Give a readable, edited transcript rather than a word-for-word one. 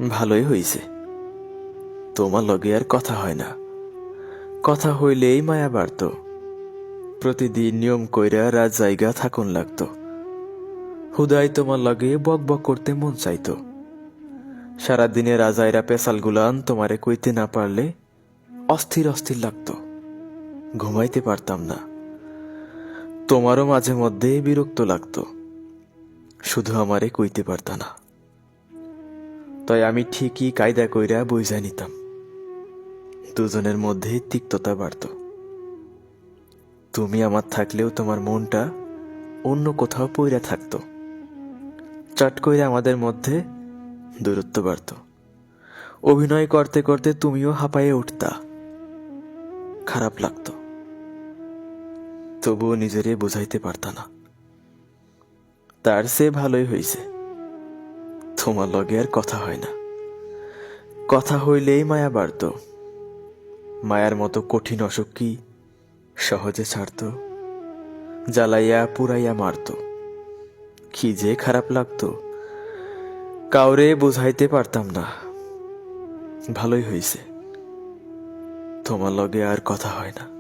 ভালোই হইছে, তোমার লগে আর কথা হয় না। কথা হইলেই মায়া বাড়ত। প্রতিদিন নিয়ম কইরা রাত জায়গা থাকুন লাগতো। হুদাই তোমার লগে বক বক করতে মন চাইতো। সারাদিনে রাজাইরা পেশাল গুলান তোমারে কইতে না পারলে অস্থির অস্থির লাগতো। ঘুমাইতে পারতাম না। তোমারও মাঝে মধ্যে বিরক্ত লাগতো, শুধু আমারে কইতে পারতা না। তাই আমি ঠিকই কায়দা কইরা বুঝা নিতাম। দুজনের মধ্যে তিক্ততা বাড়ত। তুমি আমার থাকলেও তোমার মনটা অন্য কোথাও পইরা থাকতো। চট কইরা আমাদের মধ্যে দূরত্ব বাড়ত। অভিনয় করতে করতে তুমিও হাঁপায়ে উঠতা। খারাপ লাগতো, তবুও নিজেরে বুঝাইতে পারতা না। তার চেয়ে ভালোই হইছে, তোমার লগে আর কথা হয় না। কথা হইলেই মায়া বাড়ত। মায়ার মতো কঠিন অসুখ কি সহজে ছাড়ত? জ্বালাইয়া পুরাইয়া মারত। কি যে খারাপ লাগতো, কাউরে বুঝাইতে পারতাম না। ভালোই হইছে, তোমার লগে আর কথা হয় না।